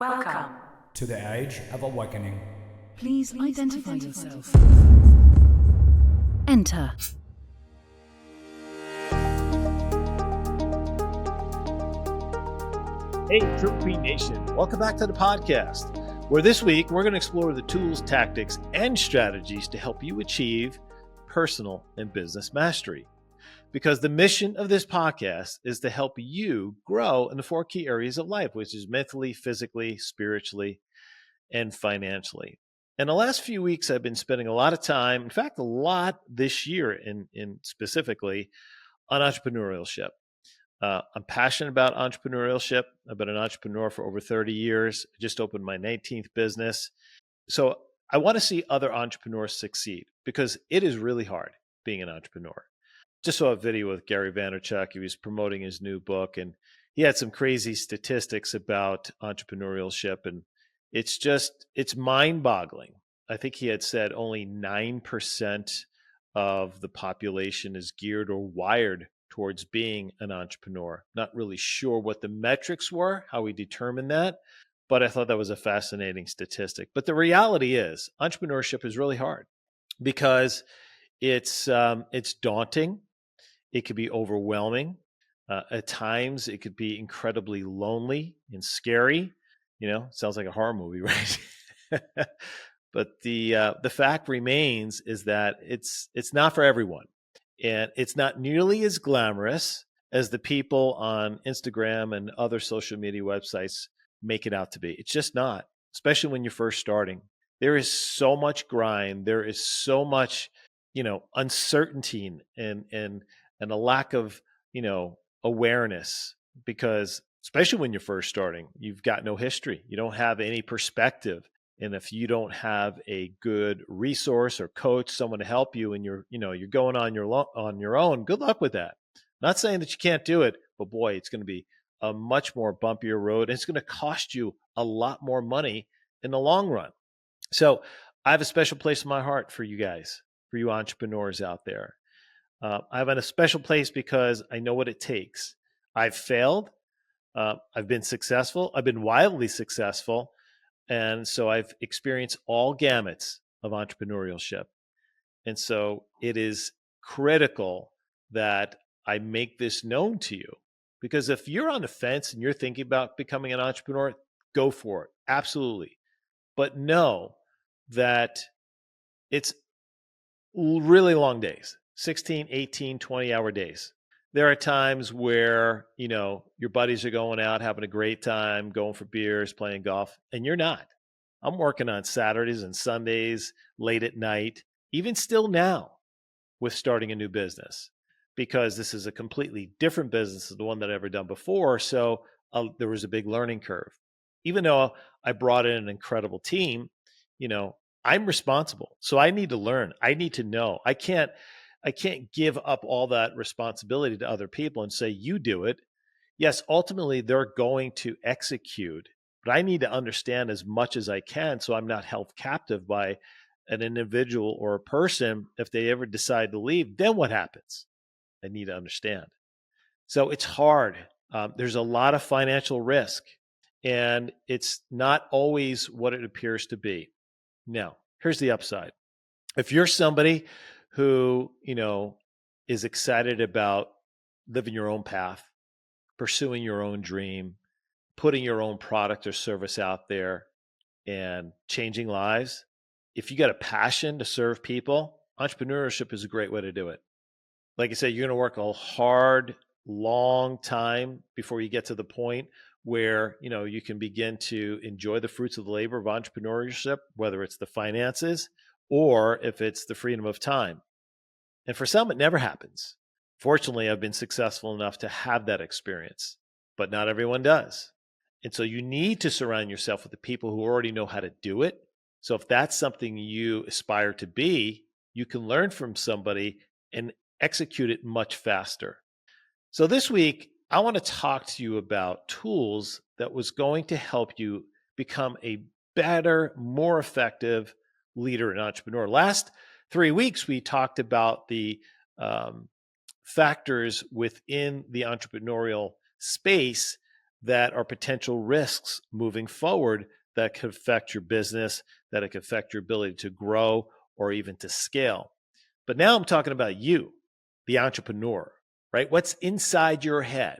Welcome to the Age of Awakening. Please identify yourself. Enter. Hey, True Queen Nation. Welcome back to the podcast, where this week we're going to explore the tools, tactics, and strategies to help you achieve personal and business mastery. Because the mission of this podcast is to help you grow in the four key areas of life, which is mentally, physically, spiritually, and financially. And the last few weeks, I've been spending a lot of time, in fact, a lot this year in specifically on entrepreneurship. I'm passionate about entrepreneurship. I've been an entrepreneur for over 30 years. I just opened my 19th business. So I want to see other entrepreneurs succeed because it is really hard being an entrepreneur. Just saw a video with Gary Vaynerchuk. He was promoting his new book, and he had some crazy statistics about entrepreneurship, and it's mind-boggling. I think he had said only 9% of the population is geared or wired towards being an entrepreneur. Not really sure what the metrics were, how we determined that, but I thought that was a fascinating statistic. But the reality is entrepreneurship is really hard because it's daunting. It could be overwhelming. At times, it could be incredibly lonely and scary. You know, sounds like a horror movie, right? But the fact remains is that it's not for everyone, and it's not nearly as glamorous as the people on Instagram and other social media websites make it out to be. It's just not, especially when you're first starting. There is so much grind. There is so much, uncertainty and a lack of, awareness, because especially when you're first starting, you've got no history. You don't have any perspective. And if you don't have a good resource or coach, someone to help you, and you're going on your own, good luck with that. Not saying that you can't do it, but boy, it's going to be a much more bumpier road. And it's going to cost you a lot more money in the long run. So I have a special place in my heart for you guys, for you entrepreneurs out there. I have a special place because I know what it takes. I've failed. I've been successful. I've been wildly successful. And so I've experienced all gamuts of entrepreneurship. And so it is critical that I make this known to you, because if you're on the fence and you're thinking about becoming an entrepreneur, go for it. Absolutely. But know that it's really long days, 16, 18, 20-hour days. There are times where, your buddies are going out, having a great time, going for beers, playing golf, and you're not. I'm working on Saturdays and Sundays, late at night, even still now with starting a new business, because this is a completely different business than the one that I've ever done before. So there was a big learning curve. Even though I brought in an incredible team, I'm responsible. So I need to learn. I need to know. I can't give up all that responsibility to other people and say, you do it. Yes, ultimately they're going to execute, but I need to understand as much as I can so I'm not held captive by an individual or a person. If they ever decide to leave, then what happens? I need to understand. So it's hard. There's a lot of financial risk, and it's not always what it appears to be. Now, here's the upside. If you're somebody who, is excited about living your own path, pursuing your own dream, putting your own product or service out there and changing lives, if you got a passion to serve people, entrepreneurship is a great way to do it. Like I said, you're going to work a hard, long time before you get to the point where, you can begin to enjoy the fruits of the labor of entrepreneurship, whether it's the finances or if it's the freedom of time. And for some, it never happens. Fortunately, I've been successful enough to have that experience, but not everyone does. And so you need to surround yourself with the people who already know how to do it. So if that's something you aspire to be, you can learn from somebody and execute it much faster. So this week, I want to talk to you about tools that was going to help you become a better, more effective leader and entrepreneur. Last 3 weeks, we talked about the factors within the entrepreneurial space that are potential risks moving forward that could affect your business, that it could affect your ability to grow or even to scale. But now I'm talking about you, the entrepreneur, right? What's inside your head?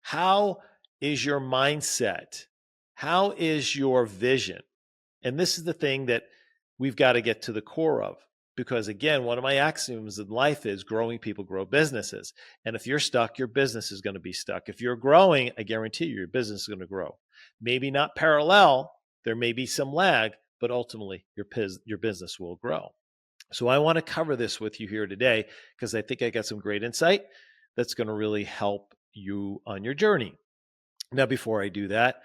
How is your mindset? How is your vision? And this is the thing that we've got to get to the core of. Because again, one of my axioms in life is growing people grow businesses. And if you're stuck, your business is going to be stuck. If you're growing, I guarantee you, your business is going to grow. Maybe not parallel, there may be some lag, but ultimately your business will grow. So I want to cover this with you here today because I think I got some great insight that's going to really help you on your journey. Now, before I do that,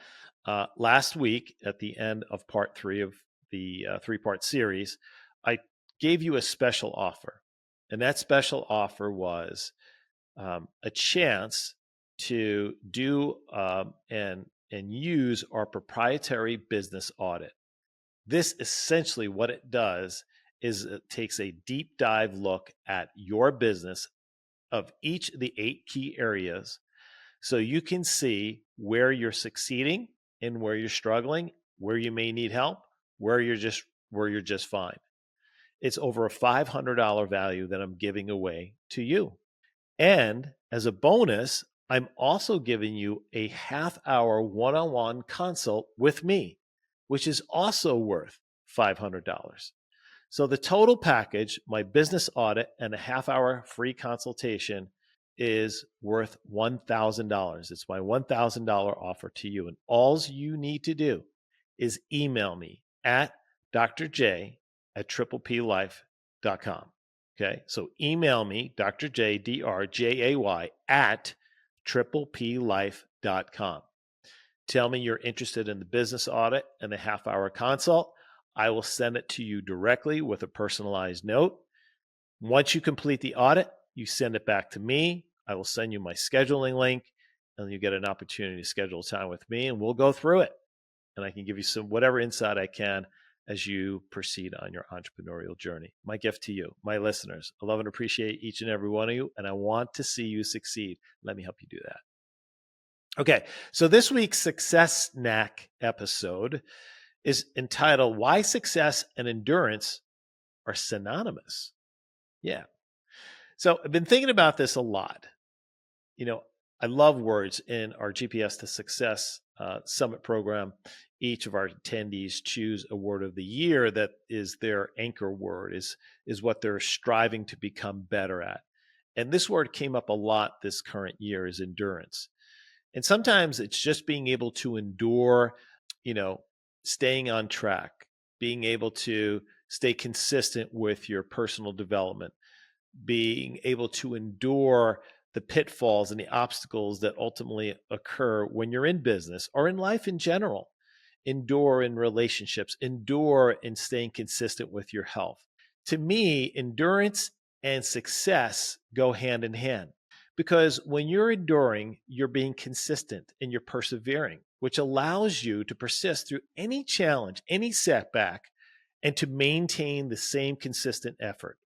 last week at the end of part 3 of the 3-part series, I gave you a special offer. And that special offer was a chance to do and use our proprietary business audit. This essentially what it does is it takes a deep dive look at your business of each of the 8 key areas so you can see where you're succeeding and where you're struggling, where you may need help, where you're just fine. It's over a $500 value that I'm giving away to you. And as a bonus, I'm also giving you a half-hour one-on-one consult with me, which is also worth $500. So the total package, my business audit and a half-hour free consultation, is worth $1,000. It's my $1,000 offer to you. And all you need to do is email me at drj@triplelife.com. Okay, so email me, drj, drjay, at triplelife.com. Tell me you're interested in the business audit and the half-hour consult. I will send it to you directly with a personalized note. Once you complete the audit, you send it back to me. I will send you my scheduling link, and you get an opportunity to schedule time with me, and we'll go through it. And I can give you some whatever insight I can as you proceed on your entrepreneurial journey. My gift to you, my listeners. I love and appreciate each and every one of you, and I want to see you succeed. Let me help you do that. Okay, so this week's Success Snack episode is entitled, Why Success and Endurance Are Synonymous. Yeah. So I've been thinking about this a lot. You know, I love words. In our GPS to Success Summit program, each of our attendees choose a word of the year that is their anchor word, is what they're striving to become better at. And this word came up a lot this current year, is endurance. And sometimes it's just being able to endure, staying on track, being able to stay consistent with your personal development, being able to endure the pitfalls and the obstacles that ultimately occur when you're in business or in life in general. Endure in relationships, endure in staying consistent with your health. To me, endurance and success go hand in hand, because when you're enduring, you're being consistent and you're persevering, which allows you to persist through any challenge, any setback, and to maintain the same consistent effort.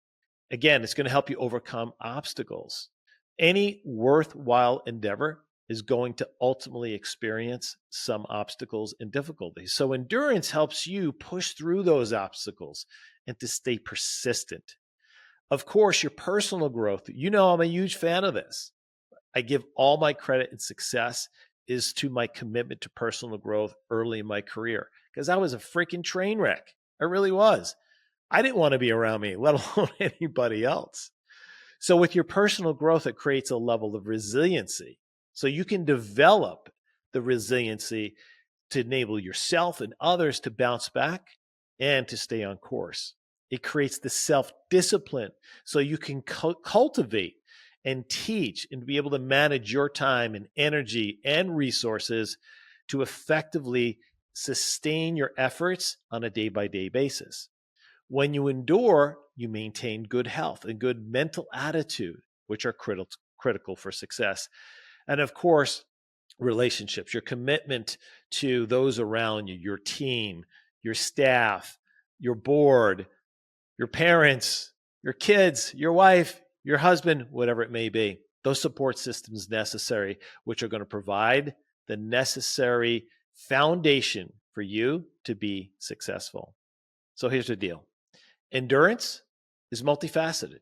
Again, it's going to help you overcome obstacles. Any worthwhile endeavor is going to ultimately experience some obstacles and difficulties. So endurance helps you push through those obstacles and to stay persistent. Of course, your personal growth, I'm a huge fan of this. I give all my credit and success is to my commitment to personal growth early in my career, because I was a freaking train wreck. I really was. I didn't want to be around me, let alone anybody else. So with your personal growth, it creates a level of resiliency. So you can develop the resiliency to enable yourself and others to bounce back and to stay on course. It creates the self-discipline so you can cultivate and teach and be able to manage your time and energy and resources to effectively sustain your efforts on a day-by-day basis. When you endure, you maintain good health and good mental attitude, which are critical for success. And of course, relationships, your commitment to those around you, your team, your staff, your board, your parents, your kids, your wife, your husband, whatever it may be, those support systems necessary, which are going to provide the necessary foundation for you to be successful. So here's the deal. Endurance is multifaceted,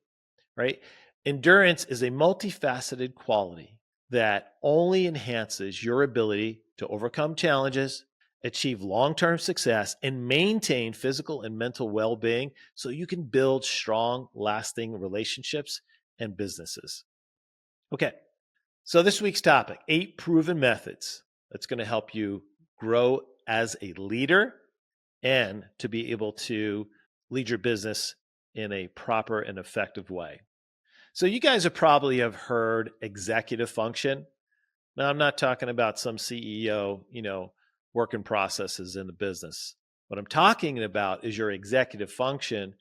right? Endurance is a multifaceted quality that only enhances your ability to overcome challenges, achieve long-term success, and maintain physical and mental well-being so you can build strong, lasting relationships and businesses. Okay, so this week's topic, 8 proven methods that's going to help you grow as a leader and to be able to lead your business in a proper and effective way. So you guys have heard executive function. Now, I'm not talking about some CEO, working processes in the business. What I'm talking about is your executive function,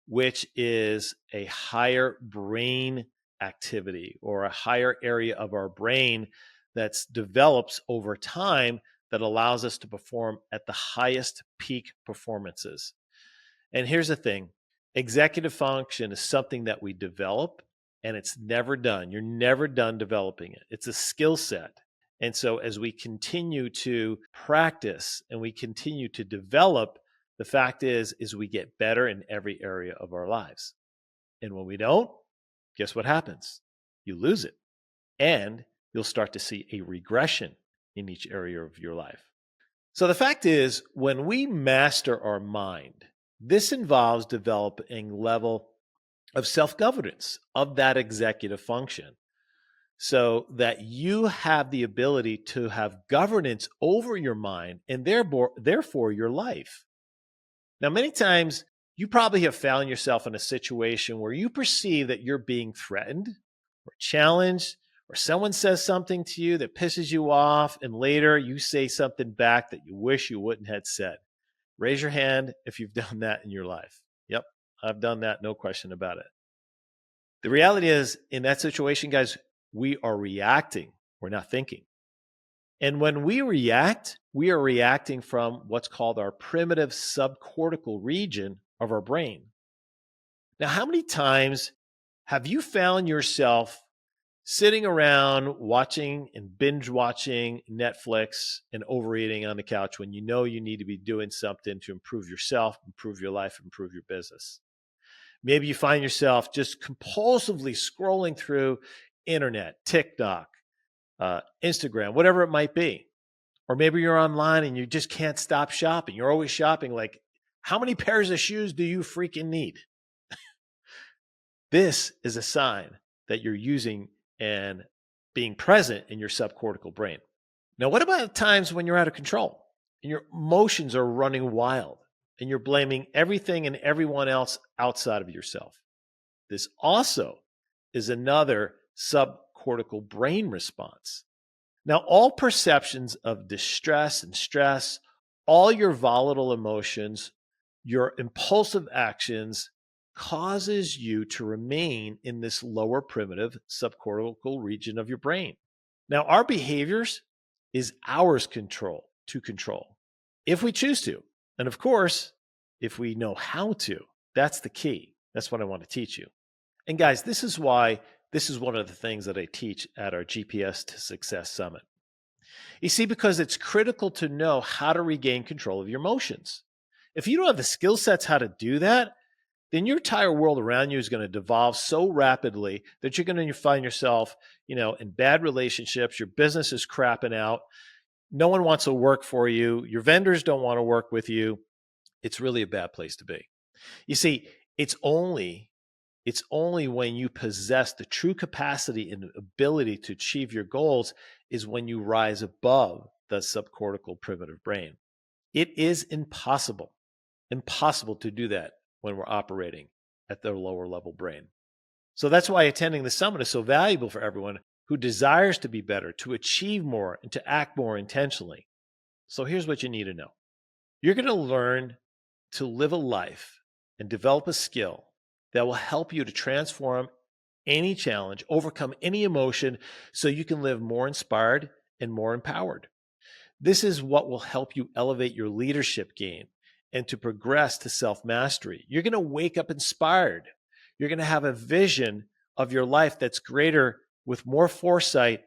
which is a higher brain activity or a higher area of our brain that's develops over time that allows us to perform at the highest peak performances. And here's the thing, executive function is something that we develop and it's never done. You're never done developing it. It's a skill set. And so as we continue to practice and we continue to develop, the fact is we get better in every area of our lives. And when we don't, guess what happens? You lose it. And you'll start to see a regression in each area of your life. So the fact is, when we master our mind, this involves developing a level of self-governance of that executive function so that you have the ability to have governance over your mind and therefore your life. Now, many times you probably have found yourself in a situation where you perceive that you're being threatened or challenged, or someone says something to you that pisses you off, and later you say something back that you wish you wouldn't have said. Raise your hand if you've done that in your life. Yep, I've done that, no question about it. The reality is, in that situation, guys, we are reacting. We're not thinking. And when we react, we are reacting from what's called our primitive subcortical region of our brain. Now, how many times have you found yourself sitting around watching and binge watching Netflix and overeating on the couch when you know you need to be doing something to improve yourself, improve your life, improve your business? Maybe you find yourself just compulsively scrolling through internet, TikTok, Instagram, whatever it might be. Or maybe you're online and you just can't stop shopping. You're always shopping. Like, how many pairs of shoes do you freaking need? This is a sign that you're using and being present in your subcortical brain. Now, what about times when you're out of control and your emotions are running wild and you're blaming everything and everyone else outside of yourself? This also is another subcortical brain response. Now, all perceptions of distress and stress, all your volatile emotions, your impulsive actions causes you to remain in this lower primitive subcortical region of your brain. Now, our behaviors is ours to control if we choose to. And of course, if we know how to. That's the key. That's what I want to teach you. And guys, this is one of the things that I teach at our GPS to Success Summit. You see, because it's critical to know how to regain control of your emotions. If you don't have the skill sets how to do that, then your entire world around you is going to devolve so rapidly that you're going to find yourself, in bad relationships. Your business is crapping out. No one wants to work for you. Your vendors don't want to work with you. It's really a bad place to be. You see, it's only when you possess the true capacity and ability to achieve your goals is when you rise above the subcortical primitive brain. It is impossible to do that when we're operating at the lower level brain. So that's why attending the summit is so valuable for everyone who desires to be better, to achieve more, and to act more intentionally. So here's what you need to know. You're going to learn to live a life and develop a skill that will help you to transform any challenge, overcome any emotion, so you can live more inspired and more empowered. This is what will help you elevate your leadership game and to progress to self-mastery. You're going to wake up inspired. You're going to have a vision of your life that's greater with more foresight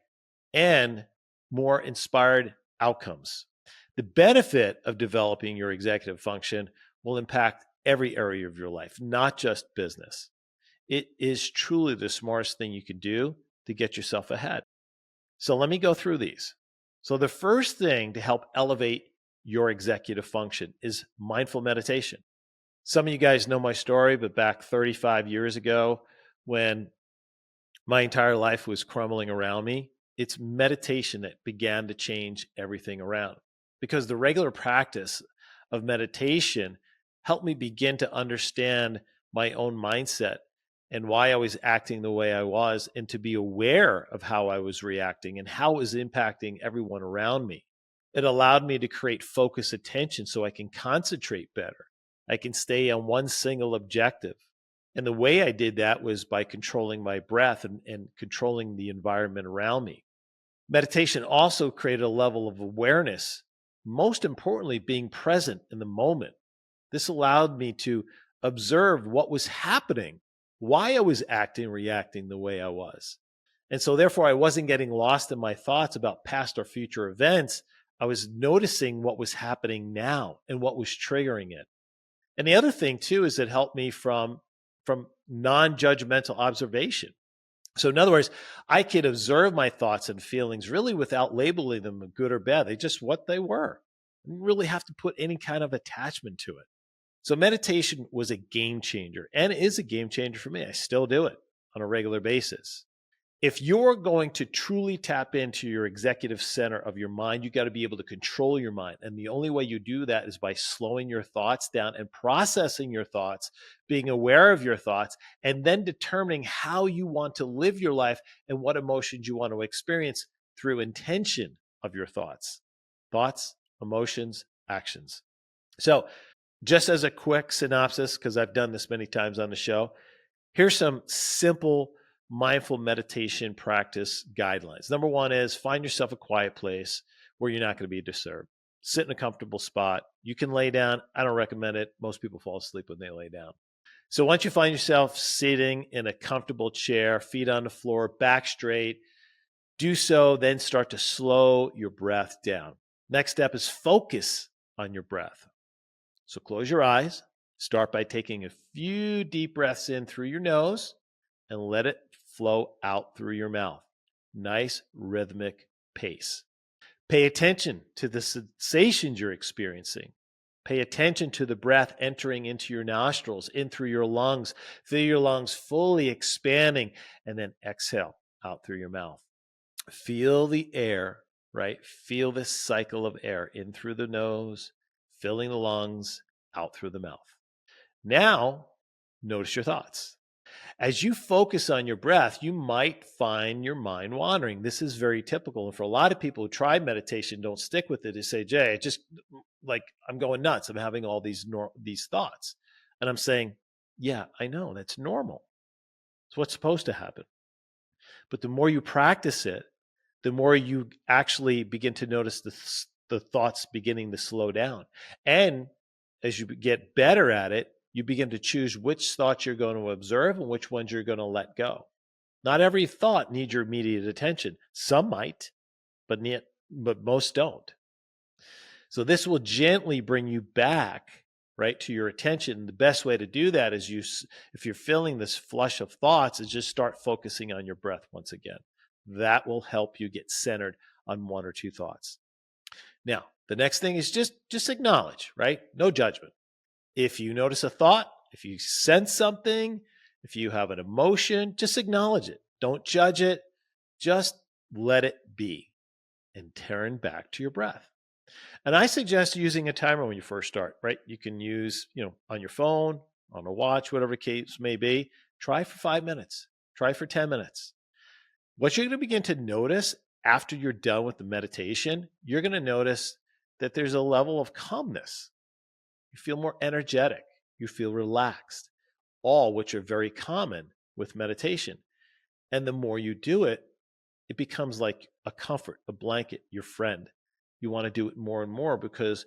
and more inspired outcomes. The benefit of developing your executive function will impact every area of your life, not just business. It is truly the smartest thing you can do to get yourself ahead. So let me go through these. So the first thing to help elevate your executive function is mindful meditation. Some of you guys know my story, but back 35 years ago, when my entire life was crumbling around me, it's meditation that began to change everything around. Because the regular practice of meditation helped me begin to understand my own mindset and why I was acting the way I was, and to be aware of how I was reacting and how it was impacting everyone around me. It allowed me to create focused attention so I can concentrate better. I can stay on one single objective. And the way I did that was by controlling my breath and controlling the environment around me. Meditation also created a level of awareness, most importantly, being present in the moment. This allowed me to observe what was happening, why I was acting, reacting the way I was. And so therefore, I wasn't getting lost in my thoughts about past or future events. I was noticing what was happening now and what was triggering it. And the other thing too is it helped me from non-judgmental observation. So in other words, I could observe my thoughts and feelings really without labeling them good or bad. They just what they were. I didn't really have to put any kind of attachment to it. So meditation was a game changer and is a game changer for me. I still do it on a regular basis. If you're going to truly tap into your executive center of your mind, you got to be able to control your mind. And the only way you do that is by slowing your thoughts down and processing your thoughts, being aware of your thoughts, and then determining how you want to live your life and what emotions you want to experience through intention of your thoughts. Thoughts, emotions, actions. So just as a quick synopsis, because I've done this many times on the show, here's some simple mindful meditation practice guidelines. Number one is find yourself a quiet place where you're not going to be disturbed. Sit in a comfortable spot. You can lay down. I don't recommend it. Most people fall asleep when they lay down. So once you find yourself sitting in a comfortable chair, feet on the floor, back straight, do so, then start to slow your breath down. Next step is focus on your breath. So close your eyes. Start by taking a few deep breaths in through your nose and let it flow out through your mouth. Nice rhythmic pace. Pay attention to the sensations you're experiencing. Pay attention to the breath entering into your nostrils, in through your lungs, feel your lungs fully expanding, and then exhale out through your mouth. Feel the air, right? Feel this cycle of air in through the nose, filling the lungs, out through the mouth. Now, notice your thoughts. As you focus on your breath, you might find your mind wandering. This is very typical. And for a lot of people who try meditation, don't stick with it, they say, Jay, just like I'm going nuts. I'm having all these thoughts. And I'm saying, yeah, I know that's normal. It's what's supposed to happen. But the more you practice it, the more you actually begin to notice the thoughts beginning to slow down. And as you get better at it, you begin to choose which thoughts you're going to observe and which ones you're going to let go. Not every thought needs your immediate attention. Some might, but most don't. So this will gently bring you back, right, to your attention. The best way to do that is if you're feeling this flush of thoughts, is just start focusing on your breath once again. That will help you get centered on one or two thoughts. Now, the next thing is just acknowledge, right? No judgment. If you notice a thought, if you sense something, if you have an emotion, just acknowledge it. Don't judge it. Just let it be and turn back to your breath. And I suggest using a timer when you first start, right? You can use, on your phone, on a watch, whatever the case may be. Try for 5 minutes. Try for 10 minutes. What you're going to begin to notice after you're done with the meditation, you're going to notice that there's a level of calmness. You feel more energetic. You feel relaxed, all which are very common with meditation. And the more you do it, it becomes like a comfort, a blanket, your friend. You want to do it more and more because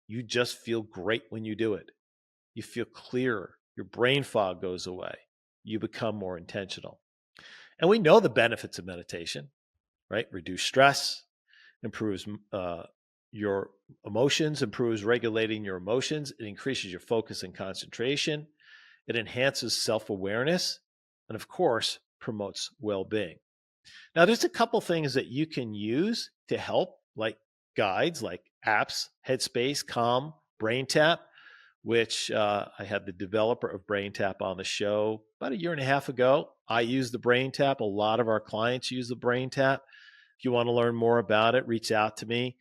you just feel great when you do it. You feel clearer. Your brain fog goes away. You become more intentional. And we know the benefits of meditation, right? Reduce stress, improves your emotions, improves regulating your emotions. It increases your focus and concentration. It enhances self-awareness, and of course, promotes well-being. Now, there's a couple things that you can use to help, like guides, like apps, Headspace, Calm, BrainTap, which I had the developer of BrainTap on the show about a year and a half ago. I use the BrainTap. A lot of our clients use the BrainTap. If you want to learn more about it, reach out to me.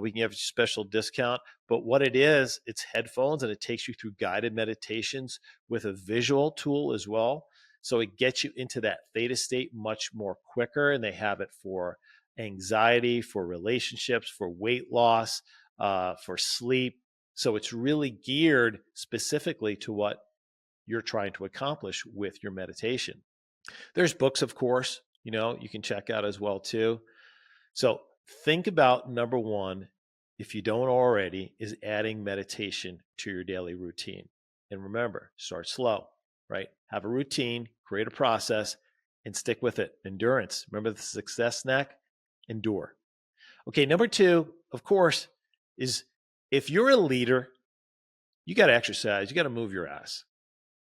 We can give you a special discount. But what it is, it's headphones, and it takes you through guided meditations with a visual tool as well. So it gets you into that theta state much more quicker. And they have it for anxiety, for relationships, for weight loss, for sleep. So it's really geared specifically to what you're trying to accomplish with your meditation. There's books, of course, you can check out as well too. So think about number one, if you don't already, is adding meditation to your daily routine. And remember, start slow, right? Have a routine, create a process, and stick with it. Endurance. Remember the success snack? Endure. Okay, number two, of course, is if you're a leader, you got to exercise, you got to move your ass.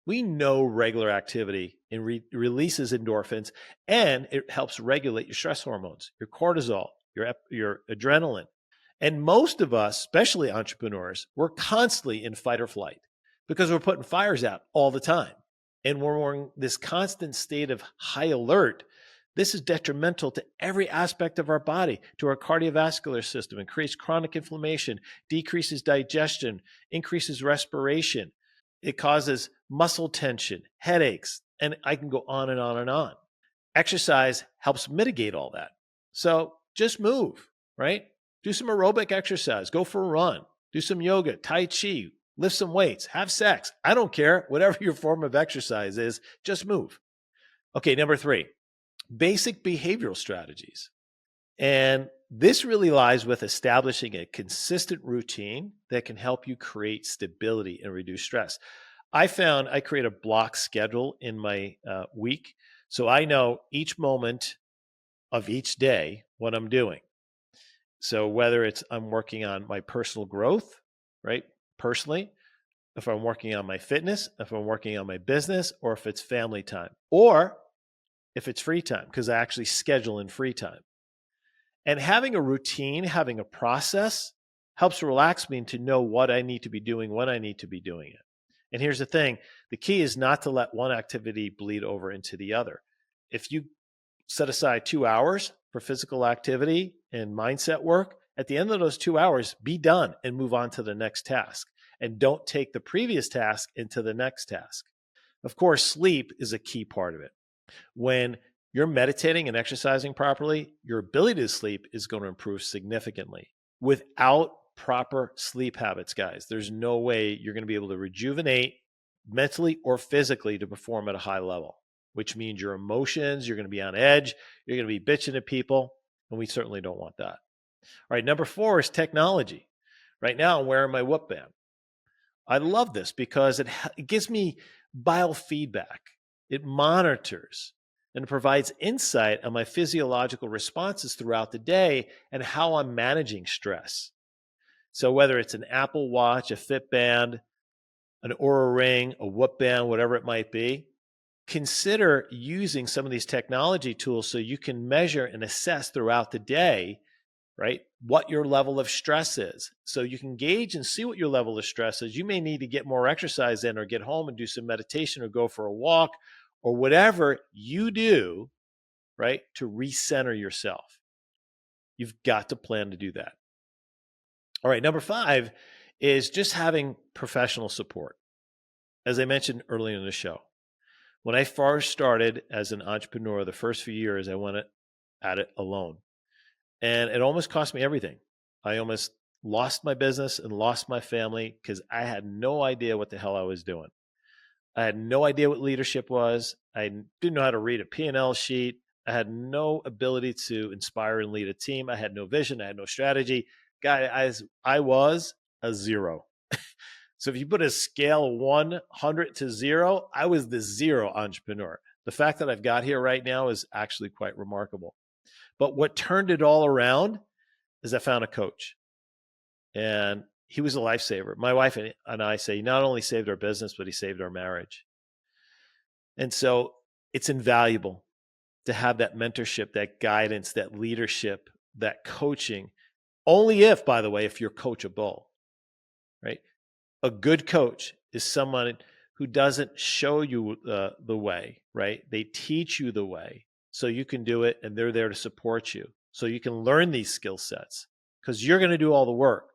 We know regular activity releases endorphins, and it helps regulate your stress hormones, your cortisol, your adrenaline. And most of us, especially entrepreneurs, we're constantly in fight or flight because we're putting fires out all the time. And when we're in this constant state of high alert, this is detrimental to every aspect of our body, to our cardiovascular system. It creates chronic inflammation, decreases digestion, increases respiration. It causes muscle tension, headaches, and I can go on and on and on. Exercise helps mitigate all that. So just move, right? Do some aerobic exercise, go for a run, do some yoga, Tai Chi, lift some weights, have sex. I don't care. Whatever your form of exercise is, just move. Okay, number three, basic behavioral strategies. And this really lies with establishing a consistent routine that can help you create stability and reduce stress. I found I create a block schedule in my week, so I know each moment of each day what I'm doing. So whether it's I'm working on my personal growth, right, personally, if I'm working on my fitness, if I'm working on my business, or if it's family time, or if it's free time, because I actually schedule in free time. And having a routine, having a process helps relax me to know what I need to be doing, when I need to be doing it. And here's the thing, the key is not to let one activity bleed over into the other. If you set aside 2 hours for physical activity and mindset work, at the end of those 2 hours, be done and move on to the next task. And don't take the previous task into the next task. Of course, sleep is a key part of it. When you're meditating and exercising properly, your ability to sleep is going to improve significantly. Without proper sleep habits, guys, there's no way you're going to be able to rejuvenate mentally or physically to perform at a high level, which means your emotions, you're going to be on edge, you're going to be bitching at people, and we certainly don't want that. All right, number four is technology. Right now, I'm wearing my Whoop band. I love this because it gives me biofeedback. It monitors and it provides insight on my physiological responses throughout the day and how I'm managing stress. So whether it's an Apple Watch, a Fitband, an Oura Ring, a Whoop band, whatever it might be, consider using some of these technology tools so you can measure and assess throughout the day, right, what your level of stress is. So you can gauge and see what your level of stress is. You may need to get more exercise in or get home and do some meditation or go for a walk or whatever you do, right, to recenter yourself. You've got to plan to do that. All right, number five is just having professional support. As I mentioned earlier in the show, when I first started as an entrepreneur, the first few years, I went at it alone. And it almost cost me everything. I almost lost my business and lost my family because I had no idea what the hell I was doing. I had no idea what leadership was. I didn't know how to read a P&L sheet. I had no ability to inspire and lead a team. I had no vision. I had no strategy. Guys, I was a zero. So if you put a scale of 100 to 0, I was the zero entrepreneur. The fact that I've got here right now is actually quite remarkable. But what turned it all around is I found a coach, and he was a lifesaver. My wife and I say he not only saved our business, but he saved our marriage. And so it's invaluable to have that mentorship, that guidance, that leadership, that coaching. Only if, by the way, if you're coachable, right? A good coach is someone who doesn't show you the way, right? They teach you the way so you can do it, and they're there to support you. So you can learn these skill sets because you're going to do all the work.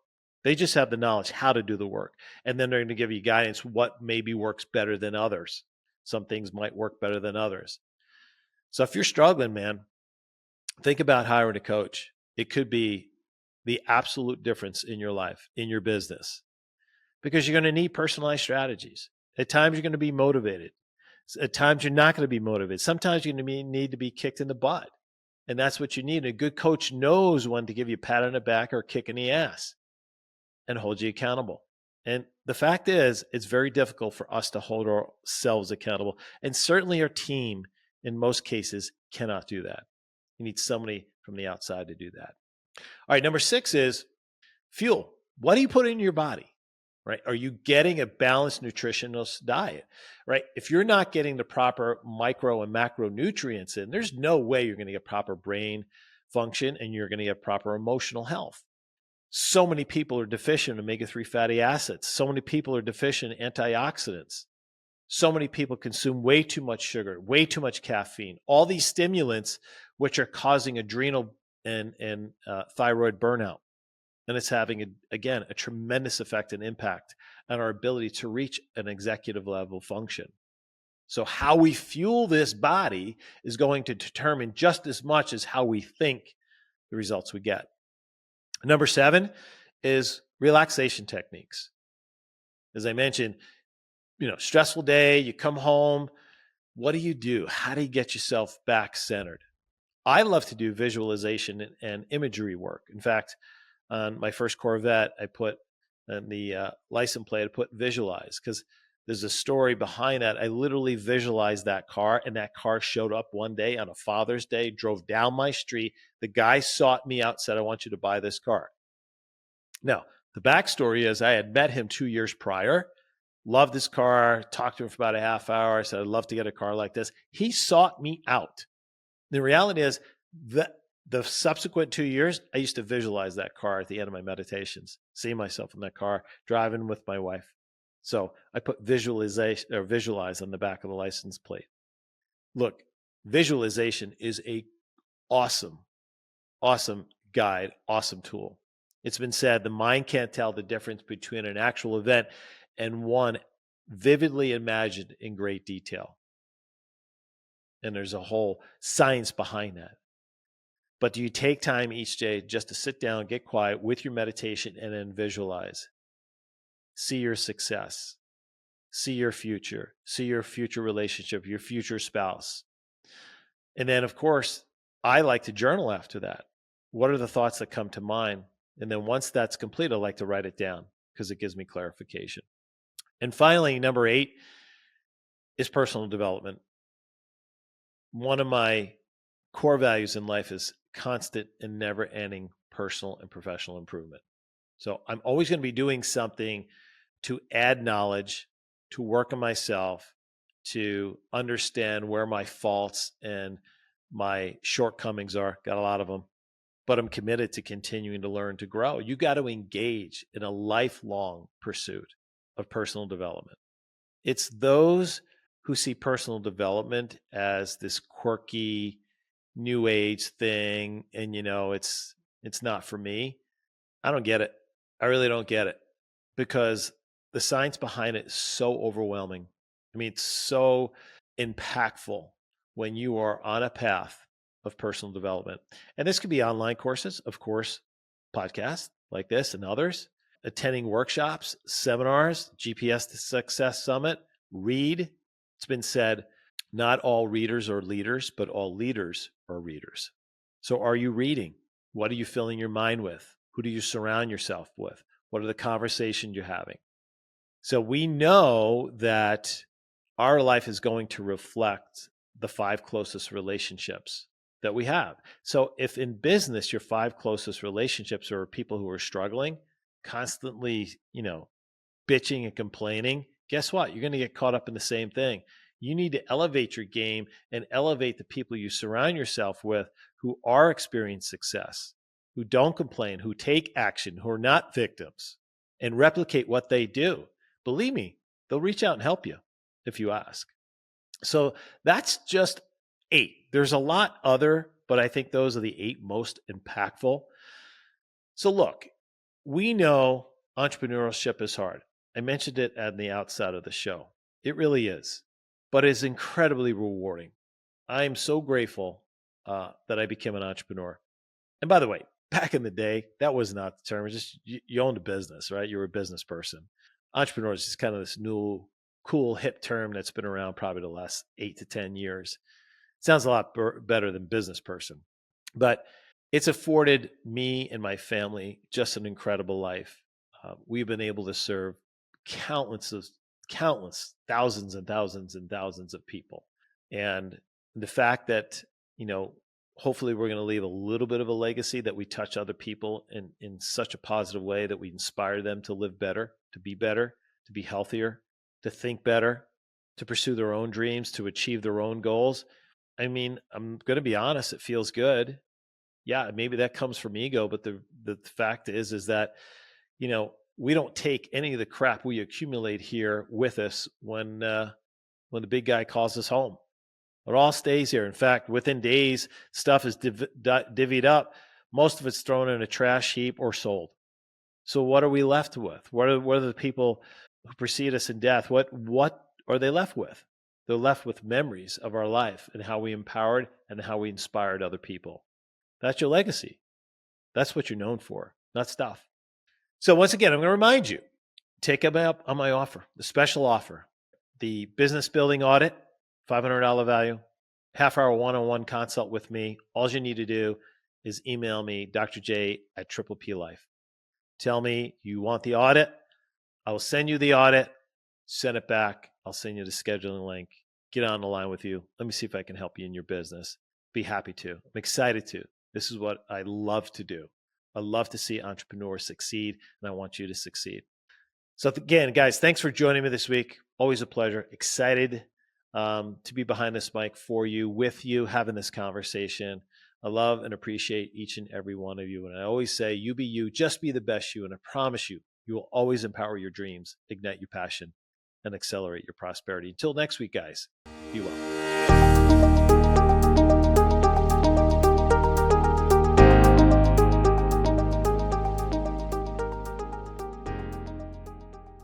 They just have the knowledge how to do the work. And then they're going to give you guidance what maybe works better than others. Some things might work better than others. So if you're struggling, man, think about hiring a coach. It could be the absolute difference in your life, in your business, because you're going to need personalized strategies. At times you're going to be motivated. At times you're not going to be motivated. Sometimes you're going to need to be kicked in the butt. And that's what you need. A good coach knows when to give you a pat on the back or a kick in the ass and hold you accountable. And the fact is, it's very difficult for us to hold ourselves accountable. And certainly our team, in most cases, cannot do that. You need somebody from the outside to do that. All right, number 6 is fuel. What do you put in your body? Right? Are you getting a balanced nutritional diet? Right? If you're not getting the proper micro and macronutrients in, there's no way you're going to get proper brain function and you're going to get proper emotional health. So many people are deficient in omega-3 fatty acids. So many people are deficient in antioxidants. So many people consume way too much sugar, way too much caffeine, all these stimulants which are causing adrenal and thyroid burnout. And it's having, again, a tremendous effect and impact on our ability to reach an executive level function. So how we fuel this body is going to determine just as much as how we think the results we get. Number 7 is relaxation techniques. As I mentioned, stressful day, you come home, what do? How do you get yourself back centered? I love to do visualization and imagery work. In fact, on my first Corvette, I put on the license plate, I put visualize, because there's a story behind that. I literally visualized that car, and that car showed up one day on a Father's Day, drove down my street. The guy sought me out, said, I want you to buy this car. Now, the backstory is I had met him 2 years prior, loved his car, talked to him for about a half hour. I said, I'd love to get a car like this. He sought me out. The reality is that the subsequent 2 years, I used to visualize that car at the end of my meditations, see myself in that car, driving with my wife. So I put visualization or visualize on the back of the license plate. Look, visualization is a awesome guide, awesome tool. It's been said the mind can't tell the difference between an actual event and one vividly imagined in great detail. And there's a whole science behind that. But do you take time each day just to sit down, get quiet with your meditation, and then visualize? See your success, see your future relationship, your future spouse. And then, of course, I like to journal after that. What are the thoughts that come to mind? And then once that's complete, I like to write it down because it gives me clarification. And finally, number 8 is personal development. One of my core values in life is constant and never-ending personal and professional improvement. So I'm always going to be doing something to add knowledge, to work on myself, to understand where my faults and my shortcomings are. Got a lot of them. But I'm committed to continuing to learn, to grow. You got to engage in a lifelong pursuit of personal development. It's those who see personal development as this quirky new age thing and it's not for me. I don't get it. I really don't get it, because the science behind it is so overwhelming. I mean, it's so impactful when you are on a path of personal development. And this could be online courses, of course, podcasts like this and others, attending workshops, seminars, GPS to Success Summit, read. It's been said, not all readers are leaders, but all leaders are readers. So are you reading? What are you filling your mind with? Who do you surround yourself with? What are the conversations you're having? So we know that our life is going to reflect the 5 closest relationships that we have. So if in business, your 5 closest relationships are people who are struggling, constantly, bitching and complaining, guess what? You're going to get caught up in the same thing. You need to elevate your game and elevate the people you surround yourself with who are experiencing success, who don't complain, who take action, who are not victims, and replicate what they do. Believe me, they'll reach out and help you if you ask. So that's just 8. There's a lot other, but I think those are the 8 most impactful. So look, we know entrepreneurship is hard. I mentioned it at the outset of the show. It really is, but it's incredibly rewarding. I am so grateful that I became an entrepreneur. And by the way, back in the day, that was not the term. It was just you owned a business, right? You were a business person. Entrepreneur is just kind of this new, cool, hip term that's been around probably the last 8 to 10 years. It sounds a lot better than business person, but it's afforded me and my family just an incredible life. We've been able to serve countless, thousands and thousands and thousands of people. And the fact that, hopefully we're going to leave a little bit of a legacy, that we touch other people in such a positive way, that we inspire them to live better, to be healthier, to think better, to pursue their own dreams, to achieve their own goals. I mean, I'm going to be honest, it feels good. Yeah, maybe that comes from ego, but the fact is that, we don't take any of the crap we accumulate here with us when the big guy calls us home. It all stays here. In fact, within days, stuff is divvied up. Most of it's thrown in a trash heap or sold. So what are we left with? What are the people who precede us in death? What are they left with? They're left with memories of our life and how we empowered and how we inspired other people. That's your legacy. That's what you're known for, not stuff. So once again, I'm going to remind you, take me up on my offer, the special offer, the business building audit, $500 value, half-hour one-on-one consult with me. All you need to do is email me, Dr. J at Triple P Life. Tell me you want the audit. I will send you the audit, send it back. I'll send you the scheduling link. Get on the line with you. Let me see if I can help you in your business. Be happy to. I'm excited to. This is what I love to do. I love to see entrepreneurs succeed, and I want you to succeed. So again, guys, thanks for joining me this week. Always a pleasure. Excited to be behind this mic for you, with you, having this conversation. I love and appreciate each and every one of you. And I always say, you be you, just be the best you. And I promise you, you will always empower your dreams, ignite your passion, and accelerate your prosperity. Until next week, guys, be well.